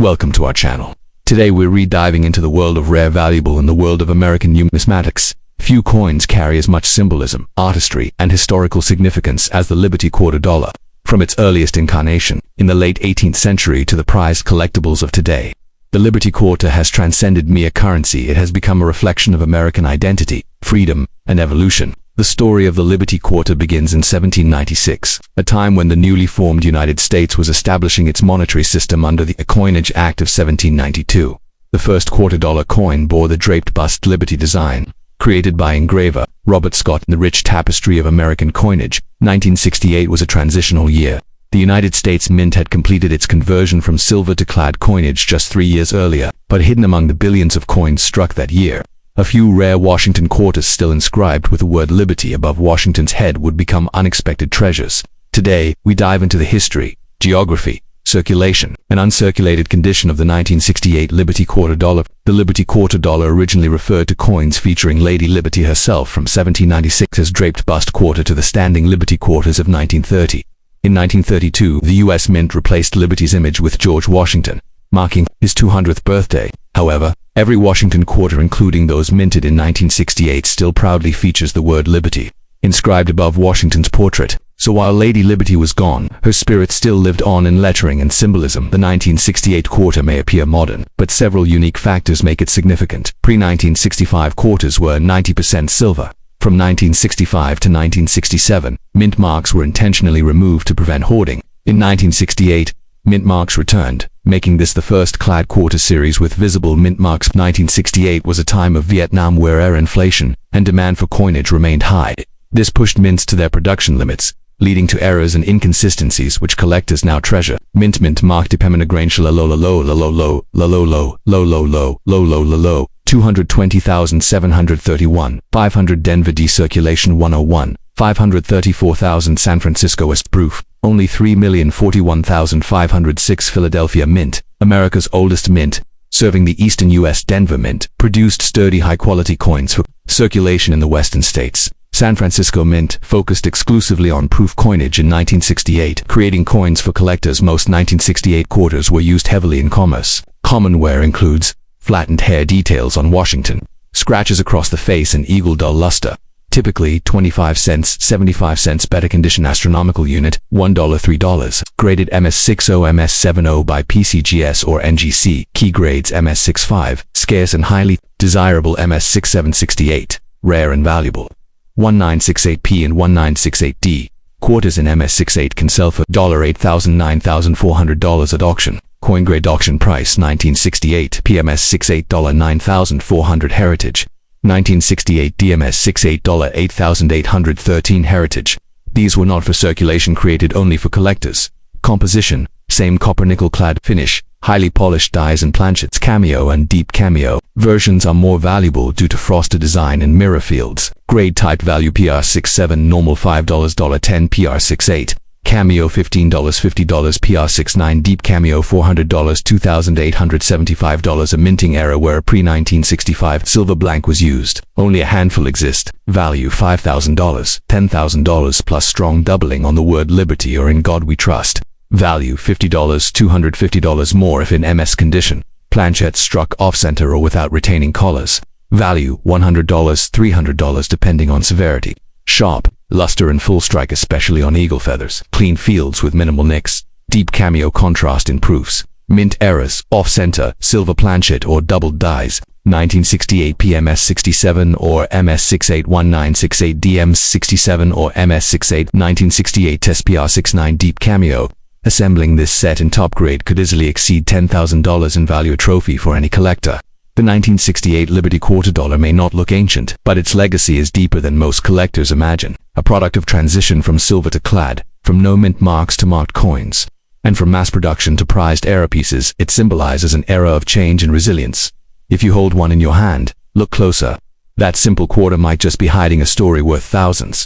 Welcome to our channel. Today we're re-diving into the world of rare valuable and the world of American numismatics. Few coins carry as much symbolism, artistry, and historical significance as the Liberty Quarter dollar. From its earliest incarnation, in the late 18th century, to the prized collectibles of today, the Liberty Quarter has transcended mere currency. It has become a reflection of American identity, freedom, and evolution. The story of the Liberty Quarter begins in 1796, a time when the newly formed United States was establishing its monetary system under the Coinage Act of 1792. The first quarter-dollar coin bore the draped bust Liberty design, created by engraver Robert Scott in the rich tapestry of American coinage. 1968 was a transitional year. The United States Mint had completed its conversion from silver to clad coinage just 3 years earlier, but hidden among the billions of coins struck that year, a few rare Washington quarters still inscribed with the word Liberty above Washington's head would become unexpected treasures. Today, we dive into the history, geography, circulation, and uncirculated condition of the 1968 Liberty Quarter dollar. The Liberty Quarter dollar originally referred to coins featuring Lady Liberty herself from 1796 as draped bust quarter to the standing Liberty quarters of 1930. In 1932, the U.S. Mint replaced Liberty's image with George Washington, marking his 200th birthday. However, every Washington quarter, including those minted in 1968, still proudly features the word Liberty inscribed above Washington's portrait. So while Lady Liberty was gone, her spirit still lived on in lettering and symbolism. The 1968 quarter may appear modern, but several unique factors make it significant. Pre-1965 quarters were 90% silver. From 1965 to 1967, mint marks were intentionally removed to prevent hoarding. In 1968, mint marks returned, making this the first clad quarter series with visible mint marks. 1968 was a time of Vietnam where inflation and demand for coinage remained high. This pushed mints to their production limits, leading to errors and inconsistencies which collectors now treasure. Mint mark depemanagrainshla lo lo lo lo lo lo lo lo lo lo lo lo lo lo lo 220,731, 500 Denver D Circulation 101, 534,000 San Francisco West Proof, only 3,041,506 Philadelphia Mint, America's oldest mint, serving the eastern U.S. Denver Mint, produced sturdy high-quality coins for circulation in the western states. San Francisco Mint focused exclusively on proof coinage in 1968, creating coins for collectors. Most 1968 quarters were used heavily in commerce. Common wear includes flattened hair details on Washington, scratches across the face, and eagle dull luster. Typically 25 cents, 75 cents better condition astronomical unit, $1, $3. Graded MS60, MS70 by PCGS or NGC. Key grades MS65, scarce and highly desirable MS6768, rare and valuable. 1968P and 1968D. Quarters in MS68 can sell for $8,000, $9,400 at auction. Coin grade auction price 1968 PMS $68, $9,400 heritage. 1968 DMS $68, $8,813 heritage. These were not for circulation, created only for collectors. Composition: same copper nickel clad finish, highly polished dies and planchets. Cameo and deep cameo versions are more valuable due to frosted design and mirror fields. Grade type value PR67, normal $5, $10 PR68. Cameo $15, $50 PR69. Deep cameo $400, $2,875. A minting error where pre-1965 silver blank was used. Only a handful exist. Value $5,000, $10,000 plus strong doubling on the word Liberty or In God We Trust. Value $50, $250 more if in MS condition. Planchette struck off-center or without retaining collars. Value $100, $300 depending on severity. Sharp, luster and full strike, especially on eagle feathers. Clean fields with minimal nicks. Deep cameo contrast in proofs. Mint errors, off-center, silver planchette or doubled dies. 1968 PMS 67 or MS 68. 1968 DM 67 or MS 68. 1968 Test PR 69 deep cameo. Assembling this set in top grade could easily exceed $10,000 in value, a trophy for any collector. The 1968 Liberty Quarter dollar may not look ancient, but its legacy is deeper than most collectors imagine. A product of transition from silver to clad, from no mint marks to marked coins, and from mass production to prized era pieces, it symbolizes an era of change and resilience. If you hold one in your hand, look closer. That simple quarter might just be hiding a story worth thousands.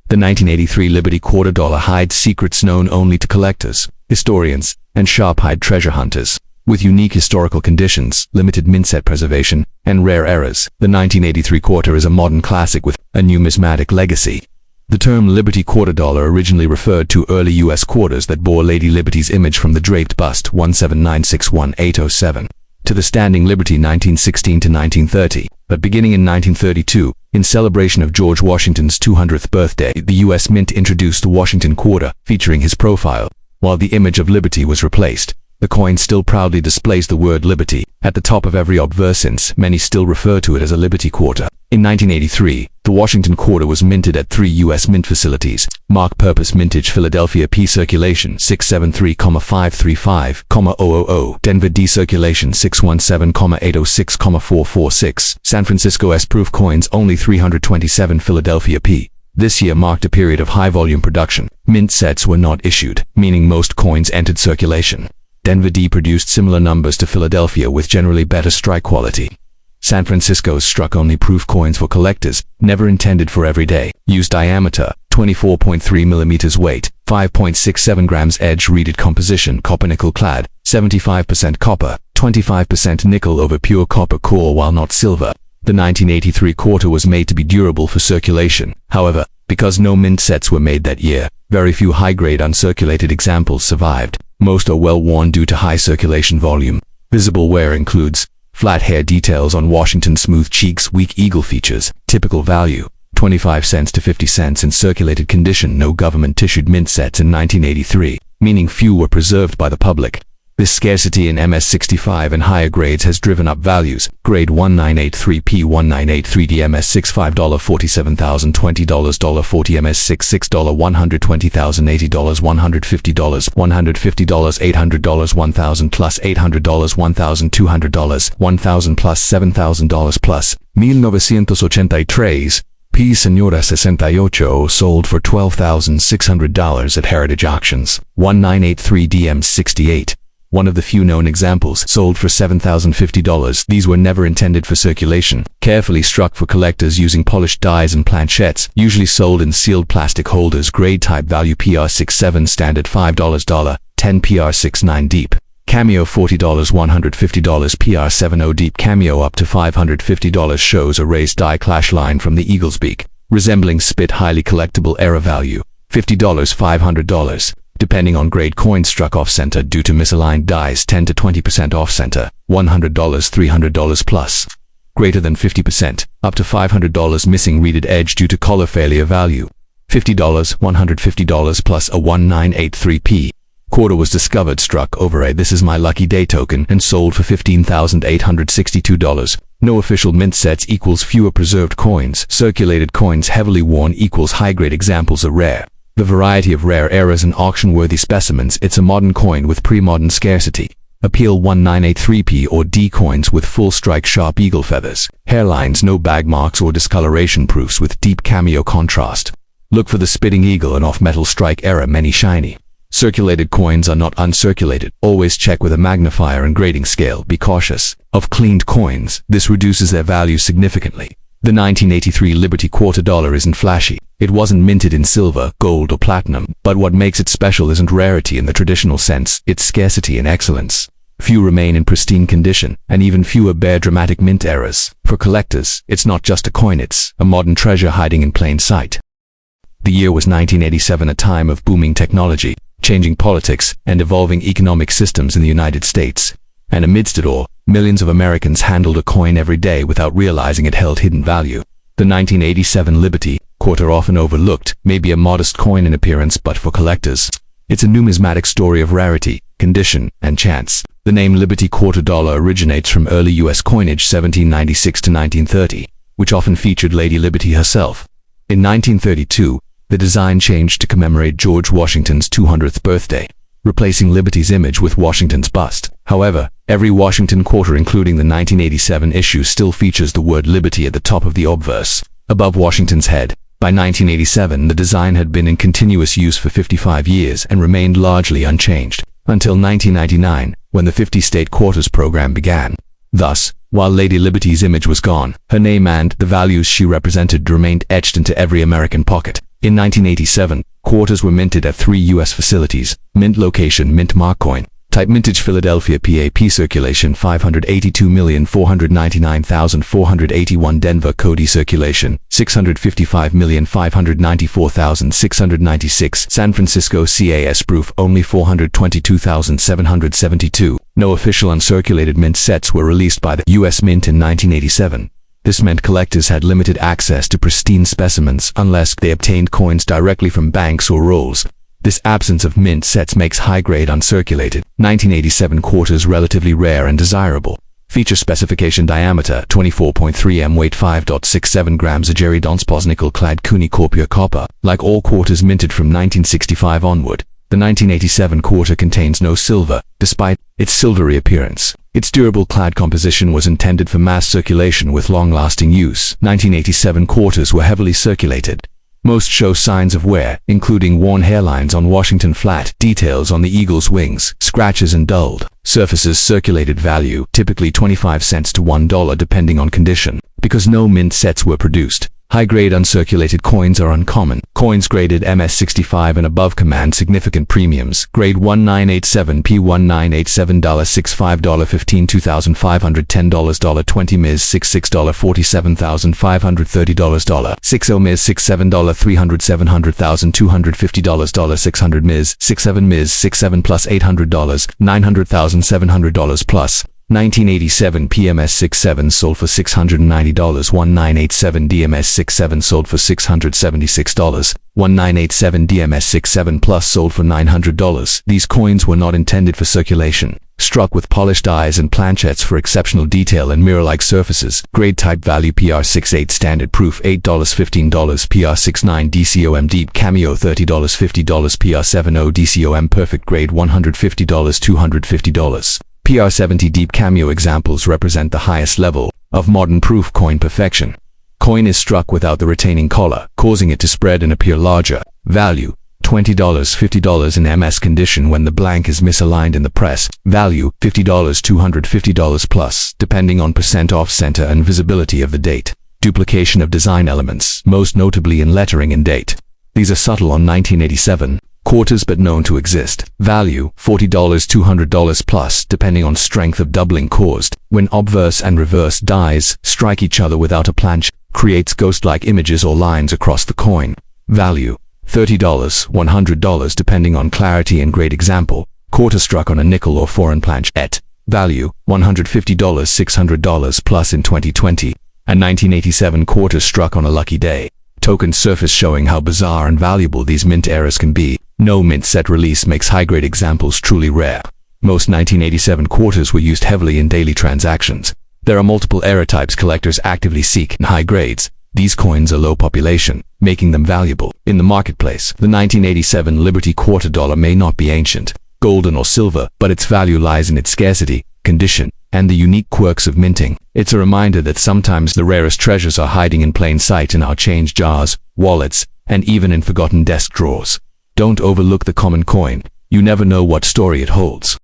The 1983 Liberty Quarter dollar hides secrets known only to collectors, historians, and sharp-eyed treasure hunters. With unique historical conditions, limited mint set preservation, and rare errors, the 1983 quarter is a modern classic with a numismatic legacy. The term Liberty Quarter Dollar originally referred to early U.S. quarters that bore Lady Liberty's image from the draped bust 17961-807 to the standing Liberty 1916 to 1930, but beginning in 1932, in celebration of George Washington's 200th birthday, the U.S. Mint introduced the Washington Quarter, featuring his profile. While the image of Liberty was replaced, the coin still proudly displays the word Liberty at the top of every obverse, since many still refer to it as a Liberty Quarter. In 1983, the Washington Quarter was minted at 3 U.S. mint facilities: Mark Purpose Mintage, Philadelphia P Circulation 673,535,000, Denver D Circulation 617,806,446, San Francisco S Proof Coins only 327, Philadelphia P. This year marked a period of high volume production. Mint sets were not issued, meaning most coins entered circulation. Denver D produced similar numbers to Philadelphia with generally better strike quality. San Francisco's struck only proof coins for collectors, never intended for everyday use. Diameter 24.3 mm, weight 5.67 grams, edge reeded composition, copper nickel clad, 75% copper, 25% nickel over pure copper core while not silver. The 1983 quarter was made to be durable for circulation. However, because no mint sets were made that year, very few high-grade uncirculated examples survived. Most are well worn due to high circulation volume. Visible wear includes flat hair details on Washington, smooth cheeks, weak eagle features. Typical value 25 cents to 50 cents. In circulated condition. No government issued mint sets in 1983, meaning few were preserved by the public. This scarcity in MS65 and higher grades has driven up values. Grade 1983P 1983D MS6 $5.47,000 $20 $40 MS6 $6 $120,000 $80 $150 $150 $800 $1,000 plus $800 $1,200 $1,000 plus $7,000 plus. 1983 P Senora 68 sold for $12,600 at Heritage Auctions. 1983 DM 68. One of the few known examples, sold for $7,050. These were never intended for circulation, carefully struck for collectors using polished dies and planchettes, usually sold in sealed plastic holders. Grade type value PR67 standard $5 $10 PR69 deep. Cameo $40 $150 PR70 deep. Cameo up to $550 shows a raised die clash line from the eagle's beak, resembling spit. Highly collectible. Error value $50 $500. Depending on grade. Coin struck off-center due to misaligned dies 10 to 20% off-center, $100 $300 plus. Greater than 50%, up to $500. Missing reeded edge due to collar failure. Value $50 $150 plus. A 1983P quarter was discovered struck over a "This Is My Lucky Day" token and sold for $15,862. No official mint sets equals fewer preserved coins. Circulated coins heavily worn equals high-grade examples are rare. The variety of rare errors and auction-worthy specimens. It's a modern coin with pre-modern scarcity. Appeal 1983P or D coins with full strike, sharp eagle feathers, hairlines, no bag marks or discoloration. Proofs with deep cameo contrast. Look for the spitting eagle and off-metal strike. Error many shiny. Circulated coins are not uncirculated. Always check with a magnifier and grading scale. Be cautious of cleaned coins. This reduces their value significantly. The 1983 Liberty Quarter Dollar isn't flashy. It wasn't minted in silver, gold, or platinum, but what makes it special isn't rarity in the traditional sense, it's scarcity and excellence. Few remain in pristine condition, and even fewer bear dramatic mint errors. For collectors, it's not just a coin, it's a modern treasure hiding in plain sight. The year was 1987, a time of booming technology, changing politics, and evolving economic systems in the United States. And amidst it all, millions of Americans handled a coin every day without realizing it held hidden value. The 1987 Liberty Quarter, often overlooked, may be a modest coin in appearance, but for collectors, it's a numismatic story of rarity, condition, and chance. The name Liberty Quarter Dollar originates from early U.S. coinage 1796 to 1930, which often featured Lady Liberty herself. In 1932, the design changed to commemorate George Washington's 200th birthday, replacing Liberty's image with Washington's bust. However, every Washington quarter, including the 1987 issue, still features the word Liberty at the top of the obverse, above Washington's head. By 1987, the design had been in continuous use for 55 years and remained largely unchanged, until 1999, when the 50-state quarters program began. Thus, while Lady Liberty's image was gone, her name and the values she represented remained etched into every American pocket. In 1987, quarters were minted at 3 U.S. facilities: mint location, mint mark coin, Type Mintage Philadelphia PAP Circulation 582,499,481 Denver Cody Circulation 655,594,696 San Francisco CAS Proof only 422,772. No official uncirculated mint sets were released by the U.S. Mint in 1987. This meant collectors had limited access to pristine specimens unless they obtained coins directly from banks or rolls. This absence of mint sets makes high-grade uncirculated 1987 quarters relatively rare and desirable. Feature specification: diameter 24.3 m, weight 5.67 grams, a Jerry Donspos nickel-clad Cuney pure copper. Like all quarters minted from 1965 onward, the 1987 quarter contains no silver, despite its silvery appearance. Its durable clad composition was intended for mass circulation with long-lasting use. 1987 quarters were heavily circulated. Most show signs of wear, including worn hairlines on Washington flat, details on the eagle's wings, scratches and dulled surfaces. Circulated value, typically 25 cents to $1 depending on condition. Because no mint sets were produced, high-grade uncirculated coins are uncommon. Coins graded MS-65 and above command significant premiums. Grade 1987 P1987 $65 $15 $2,510 $20 Ms. $66 $47,530 $60 Ms. $67 $300 $700,250 $600 Ms. $67 Ms. $67 plus $800 $900,700 plus. 1987 PMS 67 sold for $690. 1987 DMS 67 sold for $676. 1987 DMS 67 plus sold for $900. These coins were not intended for circulation. Struck with polished eyes and planchettes for exceptional detail and mirror-like surfaces. Grade type value PR68 standard proof $8 $15. PR69 DCOM deep cameo $30 $50. PR70 DCOM perfect grade $150 $250. PR70 deep cameo examples represent the highest level of modern proof coin perfection. Coin is struck without the retaining collar, causing it to spread and appear larger. Value $20 $50 in MS condition when the blank is misaligned in the press. Value $50 $250 plus, depending on percent off center and visibility of the date. Duplication of design elements, most notably in lettering and date. These are subtle on 1987 quarters but known to exist. Value $40 $200 plus, depending on strength of doubling caused. When obverse and reverse dies strike each other without a planche, creates ghost-like images or lines across the coin. Value $30 $100 depending on clarity and grade. Example: quarter struck on a nickel or foreign planche. Value $150 $600 plus in 2020. A 1987 quarter struck on a lucky day. Token surface showing how bizarre and valuable these mint errors can be. No mint set release makes high-grade examples truly rare. Most 1987 quarters were used heavily in daily transactions. There are multiple error types collectors actively seek in high grades. These coins are low population, making them valuable. In the marketplace, the 1987 Liberty quarter dollar may not be ancient, golden or silver, but its value lies in its scarcity, condition, and the unique quirks of minting. It's a reminder that sometimes the rarest treasures are hiding in plain sight in our change jars, wallets, and even in forgotten desk drawers. Don't overlook the common coin. You never know what story it holds.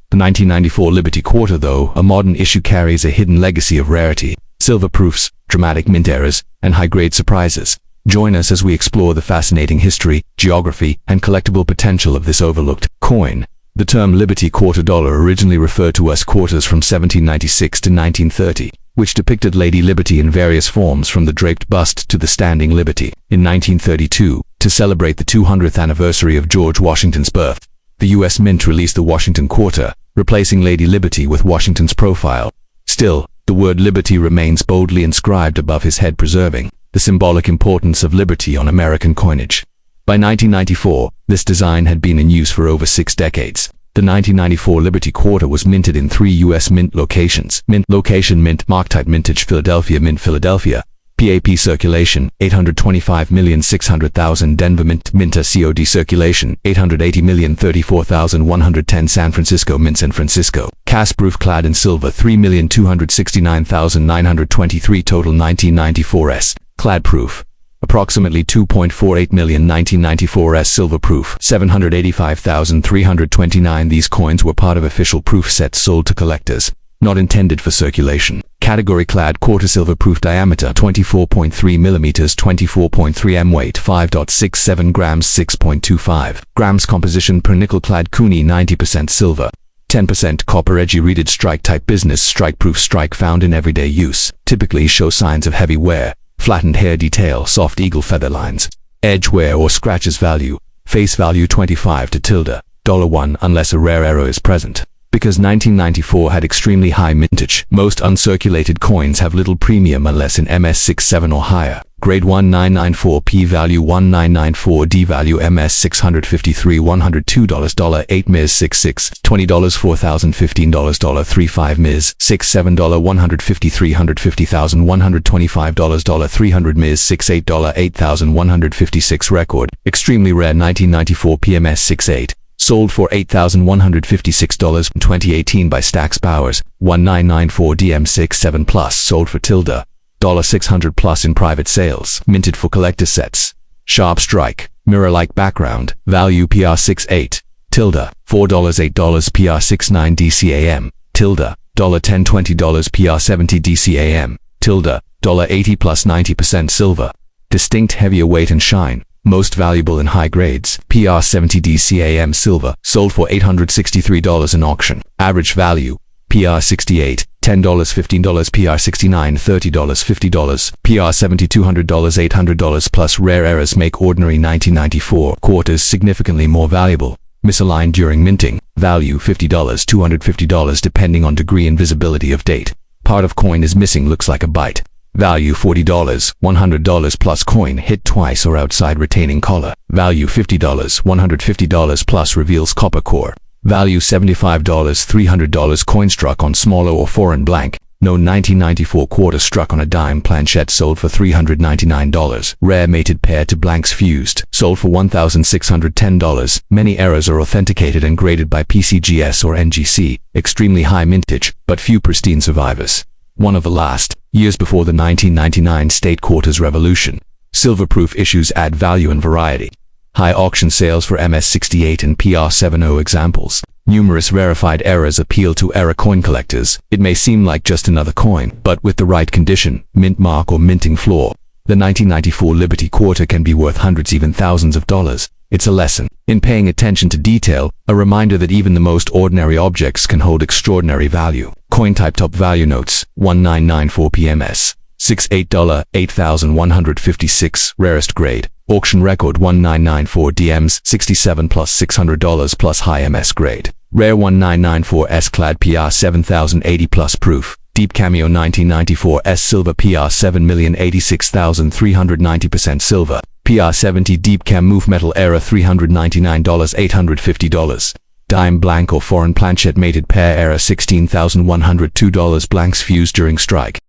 The 1994 Liberty Quarter, though a modern issue, carries a hidden legacy of rarity, silver proofs, dramatic mint errors, and high-grade surprises. Join us as we explore the fascinating history, geography, and collectible potential of this overlooked coin. The term Liberty quarter dollar originally referred to US quarters from 1796 to 1930, which depicted Lady Liberty in various forms from the draped bust to the standing Liberty. In 1932, to celebrate the 200th anniversary of George Washington's birth, the U.S. Mint released the Washington Quarter, replacing Lady Liberty with Washington's profile. Still, the word liberty remains boldly inscribed above his head, preserving the symbolic importance of liberty on American coinage. By 1994, this design had been in use for over 6 decades. The 1994 Liberty Quarter was minted in 3 U.S. Mint locations. Mint location: Mint Mark Type Mintage Philadelphia, Mint Philadelphia. PAP circulation 825,600,000 Denver Mint. Minter COD circulation 880,034,110 San Francisco Mint San Francisco. CAS proof clad in silver 3,269,923 total 1994s. Clad proof approximately 2.48 million 1994s. Silver proof 785,329. These coins were part of official proof sets sold to collectors, not intended for circulation. Category-clad quarter silver proof diameter 24.3 mm 24.3 m weight 5.67 grams 6.25 grams composition per nickel-clad kuni 90% silver 10% copper edgy reeded strike type business strike proof strike found in everyday use typically show signs of heavy wear, flattened hair detail, soft eagle feather lines, edge wear or scratches. Value face value 25 to $1 unless a rare error is present. Because 1994 had extremely high mintage, most uncirculated coins have little premium unless in MS67 or higher. Grade 1994 p-value 1994 d-value MS 653 $102 $8 ms 66 $20 $4,015 $35 ms 67 $150 $350,000 $125 $300 ms 68 $8,156 record extremely rare 1994 PMS 68 sold for $8,156 in 2018 by Stax Bowers. 1994 DM67 Plus sold for $600 plus in private sales. Minted for collector sets. Sharp strike. Mirror-like background. Value PR68. $4 $8 PR69 DCAM. $10 $20 PR70 DCAM. $80 plus 90% silver. Distinct heavier weight and shine. Most valuable in high grades, PR70 DCAM silver, sold for $863 in auction. Average value, PR68, $10 $15 PR69 $30 $50 PR70 $200 $800 plus rare errors make ordinary 1994 quarters significantly more valuable. Misaligned during minting, value $50 $250 depending on degree and visibility of date. Part of coin is missing, looks like a bite. Value $40 $100 plus coin hit twice or outside retaining collar. Value $50 $150 plus reveals copper core. Value $75 $300 coin struck on smaller or foreign blank. No 1994 quarter struck on a dime planchette sold for $399. Rare mated pair to blanks fused sold for $1,610. Many errors are authenticated and graded by PCGS or NGC. Extremely high mintage, but few pristine survivors. One of the last, years before the 1999 state quarters revolution. Silver-proof issues add value and variety. High auction sales for MS68 and PR70 examples. Numerous rarefied errors appeal to error coin collectors. It may seem like just another coin, but with the right condition, mint mark or minting floor, the 1994 Liberty Quarter can be worth hundreds, even thousands of dollars. It's a lesson in paying attention to detail, a reminder that even the most ordinary objects can hold extraordinary value. Coin type top value notes, 1994 PMS, $68 $8,156, rarest grade. Auction record 1994 DMs, $67 plus $600 plus high MS grade. Rare 1994 S-clad PR 7080 plus proof. Deep cameo 1994 S silver PR 7,086,390% silver. PR70 deep cam move metal error $399 $850. Dime blank or foreign planchette mated pair error $16,102 blanks fused during strike.